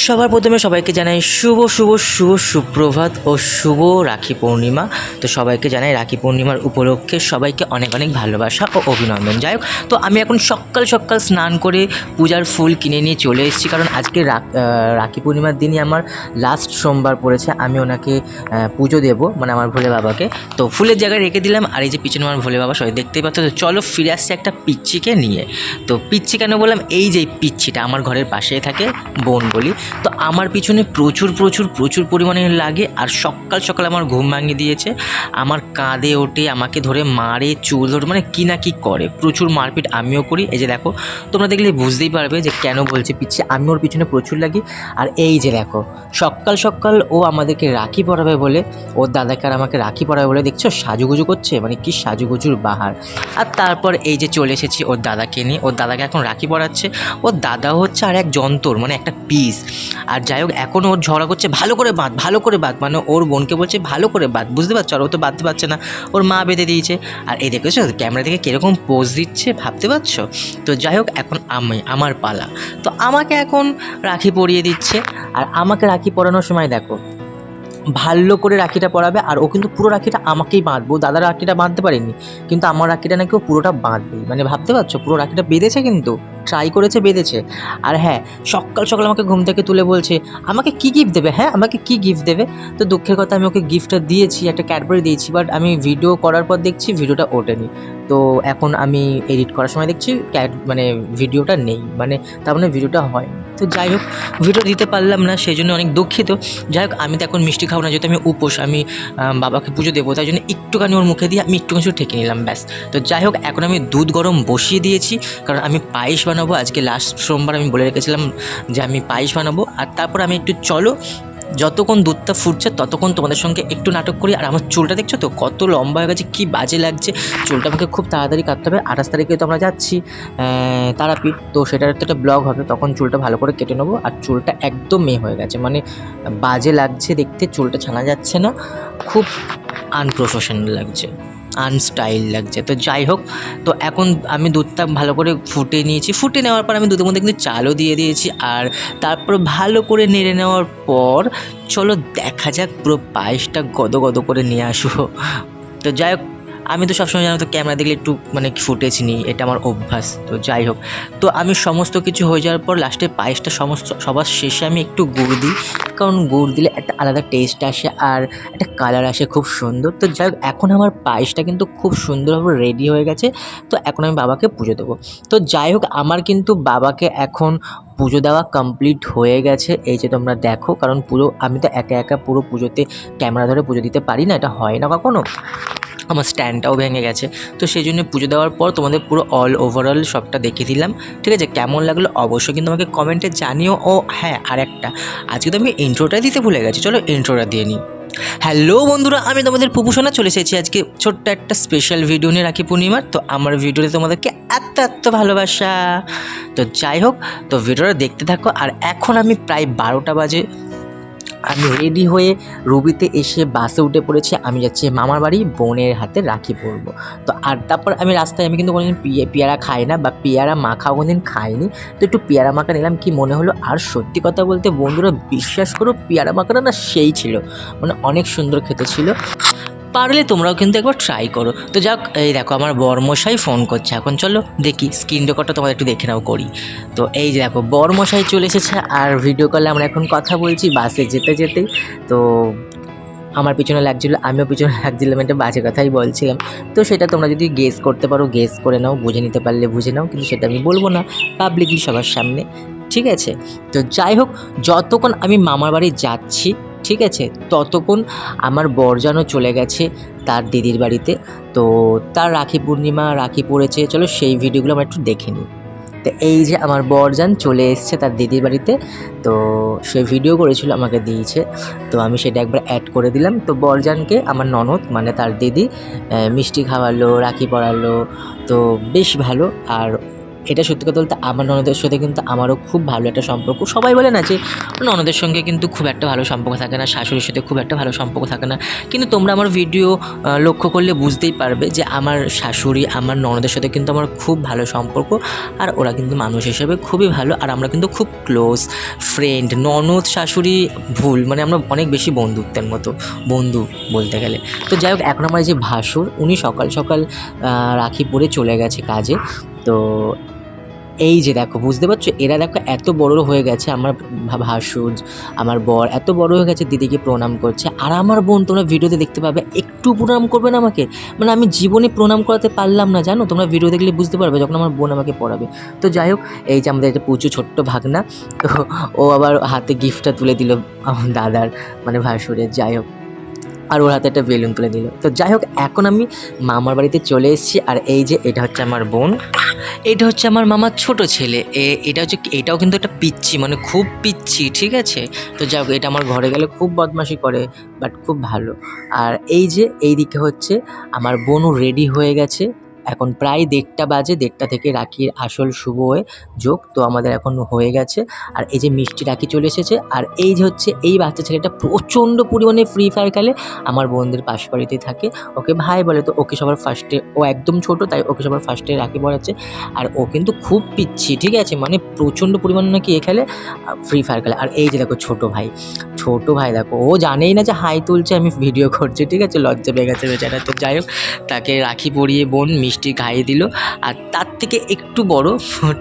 সবার প্রথমে সবাইকে জানাই শুভ শুভ শুভ সুপ্রভাত ও শুভ রাখি পূর্ণিমা। তো সবাইকে জানাই রাখি পূর্ণিমার উপলক্ষে সবাইকে অনেক অনেক ভালোবাসা ও অভিনন্দন। যাই হোক, তো আমি এখন সকাল সকাল স্নান করে পূজার ফুল কিনে নিয়ে চলে এসেছি, কারণ আজকে রাখি পূর্ণিমার দিনই আমার লাস্ট সোমবার পড়েছে। আমি ওনাকে পুজো দেবো, মানে আমার ভোলে বাবাকে। তো ফুলের জায়গায় রেখে দিলাম, আর এই যে পিছনে আমার ভোলে বাবা সবাই দেখতেই পাচ্ছ। তো চলো ফিরে আসছি একটা পিচ্চিকে নিয়ে। তো পিচ্চি কেন বললাম, এই যে পিচ্চিটা আমার ঘরের পাশেই থাকে, বোন বলি। তো আমার পিছনে প্রচুর প্রচুর প্রচুর পরিমাণে লাগে, আর সকাল সকাল আমার ঘুম ভাঙিয়ে দিয়েছে, আমার কাঁধে ওঠে, আমাকে ধরে মারে, চুল ধরে, মানে কী না কী করে, প্রচুর মারপিট আমিও করি। এই যে দেখো, তোমরা দেখলে বুঝতেই পারবে যে কেন বলছি পিচ্ছি, আমি ওর পিছনে প্রচুর লাগি। আর এই যে দেখো, সকাল সকাল ও আমাদেরকে রাখি পরাবে বলে, ওর দাদাকে আর আমাকে রাখি পরাবে বলে, দেখছো সাজুগুজু করছে, মানে কি সাজুগুজুর বাহার। আর তারপর এই যে চলে এসেছি ওর দাদাকে নিয়ে, ওর দাদাকে এখন রাখি পরাচ্ছে। ওর দাদা হচ্ছে আর এক যন্তর, মানে একটা পিস। আর যাই হোক, এখন ওর ঝগড়া করছে, ভালো করে বাঁধ, ভালো করে বাঁধ, মানে ওর বোনকে বলছে ভালো করে বাঁধ, বুঝতে পারছো? আর ও তো বাঁধতে পারছে না, ওর মা বেঁধে দিয়েছে। আর এই দেখেছো ক্যামেরা থেকে কীরকম পোজ দিচ্ছে, ভাবতে পারছো? তো যাই হোক, এখন আমার পালা। তো আমাকে এখন রাখি পরিয়ে দিচ্ছে, আর আমাকে রাখি পরানোর সময় দেখো ভালো করে রাখিটা পরাবে। আর ও কিন্তু পুরো রাখিটা আমাকেই বাঁধবো, দাদার রাখিটা বাঁধতে পারিনি, কিন্তু আমার রাখিটা নাকি ও পুরোটা বাঁধবেই, মানে ভাবতে পারছো? পুরো রাখিটা বেঁধেছে, কিন্তু ট্রাই করেছে, বেঁধেছে। আর হ্যাঁ, সকাল সকাল আমাকে ঘুম থেকে তুলে বলছে আমাকে কি গিফট দেবে, হ্যাঁ আমাকে কি গিফট দেবে। তো দুঃখের কথা, আমি ওকে গিফটটা দিয়েছি, একটা ক্যাডবেরি দিয়েছি, বাট আমি ভিডিও করার পর দেখছি ভিডিওটা ওঠেনি। তো এখন আমি এডিট করার সময় দেখছি মানে ভিডিওটা নেই, মানে তার মানে ভিডিওটা হয়। তো যাই হোক, ভিডিও দিতে পারলাম না, সেই জন্য অনেক দুঃখিত। যাই হোক, আমি তো এখন মিষ্টি খাবো না, যেহেতু আমি উপোস, আমি বাবাকে পুজো দেবো, তাই জন্য একটুখানি ওর মুখে দিয়ে আমি একটুখানি ঠেকে নিলাম, ব্যাস। তো যাই হোক, এখন আমি দুধ গরম বসিয়ে দিয়েছি, কারণ আমি পায়েস বানাবো আজকে লাস্ট সোমবার, আমি বলে রেখেছিলাম যে আমি পায়েস বানাবো। আর তারপর আমি একটু চলো, যতক্ষণ দুধটা ফুটছে ততক্ষণ তোমাদের সঙ্গে একটু নাটক করি। আর আমার চুলটা দেখছো তো কত লম্বা হয়ে গেছে, কী বাজে লাগছে। চুলটা আমাকে খুব তাড়াতাড়ি কাটতে হবে। 28 তারিখে তো আমরা যাচ্ছি তারাপীঠ, তো সেটার তো একটা ব্লগ হবে, তখন চুলটা ভালো করে কেটে নেবো। আর চুলটা একদম হয়ে গেছে, মানে বাজে লাগছে দেখতে, চুলটা ছানা যাচ্ছে না, খুব আনপ্রফেশনাল লাগছে, আনস্টাইল লাগছে। তো যাই হোক, তো এখন আমি দুধটা ভালো করে ফুটে নিয়েছি, ফুটে নেওয়ার পর আমি দুধের মধ্যে কিন্তু চালও দিয়ে দিয়েছি। আর তারপর ভালো করে নেড়ে নেওয়ার পর চলো দেখা যাক পুরো পায়েসটা গদ গদ করে নিয়ে আসবো। তো যাই হোক, আমি তো সবসময় জানো তো ক্যামেরা দেখলে একটু মানে ফুটেজ নিই, এটা আমার অভ্যাস। তো যাই হোক, তো আমি সমস্ত কিছু হয়ে যাওয়ার পর লাস্টে পায়েসটা সবার শেষে আমি একটু গুড় দিই, কারণ গুড় দিলে একটা আলাদা টেস্ট আসে আর একটা কালার আসে খুব সুন্দর। তো যাই হোক, এখন আমার পায়েসটা কিন্তু খুব সুন্দরভাবে রেডি হয়ে গেছে। তো এখন আমি বাবাকে পুজো দেবো। তো যাই হোক, আমার কিন্তু বাবাকে এখন পুজো দেওয়া কমপ্লিট হয়ে গেছে, এই যে তোমরা দেখো, কারণ পুরো আমি তো একা একা পুরো পুজোতে ক্যামেরা ধরে পুজো দিতে পারি না, এটা হয় না কখনো, আমার স্ট্যান্ডটাও ভেঙে গেছে। তো সেই জন্য পুজো দেওয়ার পর তোমাদের পুরো ওভারঅল সবটা দেখিয়ে দিলাম, ঠিক আছে? কেমন লাগলো অবশ্যই কিন্তু আমাকে কমেন্টে জানিও। ও হ্যাঁ, আর একটা, আজকে তো আমি ইন্ট্রোটা দিতে ভুলে গেছি, চলো ইন্ট্রোটা দিয়ে নিই। হ্যালো বন্ধুরা, আমি তোমাদের পুপুসোনা চলে এসেছি আজকে ছোট্ট একটা স্পেশাল ভিডিও নিয়ে রাখি পূর্ণিমার। তো আমার ভিডিওতে তোমাদেরকে এত ভালোবাসা। তো যাই হোক, তো ভিডিওটা দেখতে থাকো। আর এখন আমি প্রায় 12টা বাজে, আমি রেডি হয়ে রুবিতে এসে বাসে উঠে পড়েছি, আমি যাচ্ছি মামার বাড়ি, বোনের হাতে রাখি পরবো। তো আর তারপর আমি রাস্তায়, আমি কিন্তু কোনোদিন পেয়ারা খাই না, বা পেয়ারা মাখা কোনোদিন খাইনি, তো একটু পেয়ারা মাখা নিলাম, কি মনে হলো। আর সত্যি কথা বলতে বন্ধুরা, বিশ্বাস করো পেয়ারা মাখাটা না সেই ছিল, মানে অনেক সুন্দর খেতে ছিল, পারলে তোমরাও কিন্তু একবার ট্রাই করো। তো যাক, এই দেখো আমার বরমশাই ফোন করছে, এখন চলো দেখি স্ক্রিন রেকর্ডটা তোমাদের একটু দেখে নাও করি। তো এই যে দেখো বরমশাই চলে এসেছে, আর ভিডিও কলে আমরা এখন কথা বলছি বাসে যেতে যেতেই। তো আমার পিছনে লাগছিলো, আমিও পিছনে লাগছিলাম, একটা বাজে কথাই বলছিলাম। তো সেটা তোমরা যদি গেস করতে পারো গেস করে নাও, বুঝে নিতে পারলে বুঝে নাও, কিন্তু সেটা আমি বলবো না পাবলিকলি সবার সামনে, ঠিক আছে? তো যাই হোক, যতক্ষণ আমি মামার বাড়ি যাচ্ছি, ঠিক আছে, ততক্ষণ আমার বরজানও চলে গেছে তার দিদির বাড়িতে। তো তার রাখি পূর্ণিমা, রাখি পড়েছে, চলো সেই ভিডিওগুলো আমরা একটু দেখে নিই। তো এই যে আমার বরজান চলে এসছে তার দিদির বাড়িতে, তো সে ভিডিও করেছিল, আমাকে দিয়েছে, তো আমি সেটা একবার অ্যাড করে দিলাম। তো বরজানকে আমার ননদ মানে তার দিদি মিষ্টি খাওয়ালো, রাখি পরালো, তো বেশ ভালো। আর এটা সত্যি কথা বলতে আমার ননদের সাথে কিন্তু আমারও খুব ভালো একটা সম্পর্ক। সবাই বলে না যে ননদের সঙ্গে কিন্তু খুব একটা ভালো সম্পর্ক থাকে না, শাশুড়ির সাথে খুব একটা ভালো সম্পর্ক থাকে না, কিন্তু তোমরা আমার ভিডিও লক্ষ্য করলে বুঝতেই পারবে যে আমার শাশুড়ি আমার ননদের সাথে কিন্তু আমার খুব ভালো সম্পর্ক। আর ওরা কিন্তু মানুষ হিসেবে খুবই ভালো, আর আমরা কিন্তু খুব ক্লোজ ফ্রেন্ড। ননদ শাশুড়ি ভুল, মানে আমরা অনেক বেশি বন্ধুত্বের মতো বন্ধু বলতে গেলে। তো যাই হোক, এখন আমার যে ভাসুর উনি সকাল সকাল রাখি পরে চলে গেছে কাজে। তো এই যে দেখো, বুঝতে পারছো, এরা দেখো এত বড় হয়ে গেছে, আমার ভাসুর আমার বর এত বড় হয়ে গেছে, দিদিকে প্রণাম করছে। আর আমার বোন তোমরা ভিডিওতে দেখতে পাবে একটু প্রণাম করবে না আমাকে, মানে আমি জীবনে প্রণাম করাতে পারলাম না, জানো, তোমরা ভিডিও দেখলে বুঝতে পারবে যখন আমার বোন আমাকে পড়াবে। তো যাই হোক, এই যে আমাদের একটা পুচু ছোট্ট ভাগনা, তো ও আবার হাতে গিফটটা তুলে দিল আমার দাদার মানে ভাসুরের। যাই হোক, আর ওর হাতে একটা বেলুন তুলে দিল। তো যাই হোক, এখন আমি মামার বাড়িতে চলে এসেছি। আর এই যে এটা হচ্ছে আমার বোন, এটা হচ্ছে আমার মামার ছোট ছেলে। এটাও কিন্তু একটা পিচ্ছি, মানে খুব পিচ্ছি, ঠিক আছে। তো যাই হোক, এটা আমার ঘরে গেলে খুব বদমাশি করে, বাট খুব ভালো। আর এই যে এইদিকে হচ্ছে আমার বোনও রেডি হয়ে গেছে। এখন প্রায় 1:30 বাজে, 1:30 থেকে রাখির আসল শুভ হয়ে যোগ। তো আমাদের এখন হয়ে গেছে। আর এই যে মিষ্টি রাখি চলে এসেছে। আর এই যে হচ্ছে এই বাচ্চা ছেলেটা প্রচণ্ড পরিমাণে ফ্রি ফায়ার খেলে, আমার বোনদের পাশ বাড়িতেই থাকে, ওকে ভাই বলে। তো ওকে সবার ফার্স্টে, ও একদম ছোটো তাই ওকে সবার ফার্স্টে রাখি পড়াচ্ছে। আর ও কিন্তু খুব পিচ্ছি, ঠিক আছে, মানে প্রচণ্ড পরিমাণে নাকি এ খেলে, ফ্রি ফায়ার খেলে। আর এই যে দেখো ছোটো ভাই দেখো, ও জানেই না যে হাই তুলছে আমি ভিডিও করছি, ঠিক আছে, লজ্জা পেয়ে গেছে বেচারা। তো যাই হোক, তাকে রাখি পরিয়ে বোন মিষ্টি খাইয়ে দিল। আর তার থেকে একটু বড়,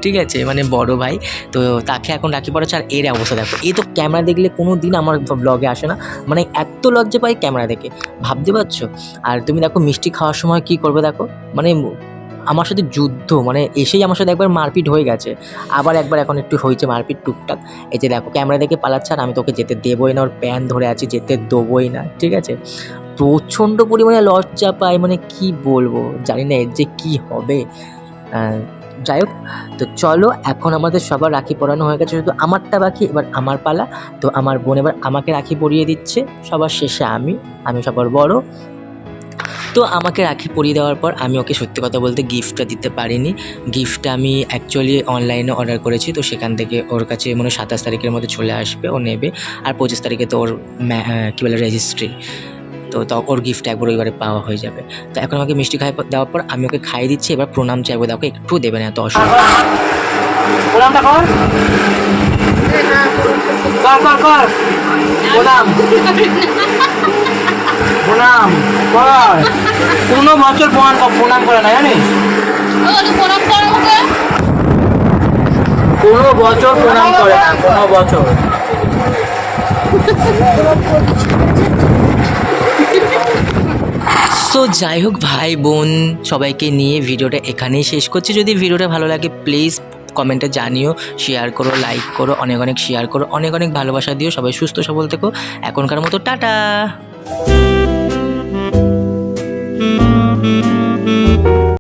ঠিক আছে, মানে বড় ভাই, তো তাকে এখন রাখি পড়াচ্ছে। আর এর অবস্থা দেখো, এই তো ক্যামেরা দেখলে কোনো দিন আমার ব্লগে আসে না, মানে এত লজ্জা পাই ক্যামেরা দেখে, ভাবতে পারছো। আর তুমি দেখো মিষ্টি খাওয়ার সময় কি করবে দেখো, মানে আমার সাথে যুদ্ধ, মানে এসেই আমার সাথে একবার মারপিট হয়ে গেছে, আবার একবার এখন একটু হয়েছে মারপিট টুকটাক। এই যে দেখো ক্যামেরা দেখে পালাচ্ছে, আর আমি তোকে যেতে দেবোই না, ওর প্যান ধরে আছি, যেতে দেবোই না, ঠিক আছে। প্রচণ্ড পরিমাণে লজ্জা পায়, মানে কি বলবো, জানি না এর যে কী হবে। যাই হোক, তো চলো, এখন আমাদের সবার রাখি পরানো হয়ে গেছে, শুধু আমারটা বাকি, এবার আমার পালা। তো আমার বোন এবার আমাকে রাখি পরিয়ে দিচ্ছে, সবার শেষে আমি সবার বড়। তো আমাকে রাখি পরিয়ে দেওয়ার পর আমি ওকে সত্যি কথা বলতে গিফটটা দিতে পারিনি। গিফটটা আমি অ্যাকচুয়ালি অনলাইনে অর্ডার করেছি, তো সেখান থেকে ওর কাছে মানে 27 তারিখের মধ্যে চলে আসবে, ও নেবে। আর 25 তারিখে তো ওর কী বলে রেজিস্ট্রি, তো ওর গিফট একবার ওইবারে পাওয়া হয়ে যাবে। তো এখন আমাকে মিষ্টি খাই দেওয়ার পর আমি ওকে খাইয়ে দিচ্ছি, এবার প্রণাম চাইবো, দেখো একটু দেবে না, এত অসুবিধা। প্রণামটা কর, প্রণাম কর। কোনো বছর প্রণাম করে না, জানিস, কোনো বছর প্রণাম করে না, কোনো বছর। সো যাই হোক, ভাই বোন সবাইকে নিয়ে ভিডিওটা এখানেই শেষ করছি। যদি ভিডিওটা ভালো লাগে প্লিজ কমেন্টে জানিও, শেয়ার করো, লাইক করো, অনেক অনেক শেয়ার করো, অনেক অনেক ভালোবাসা দিও। সবাই সুস্থ সবল থেকো, এখনকার মতো টাটা।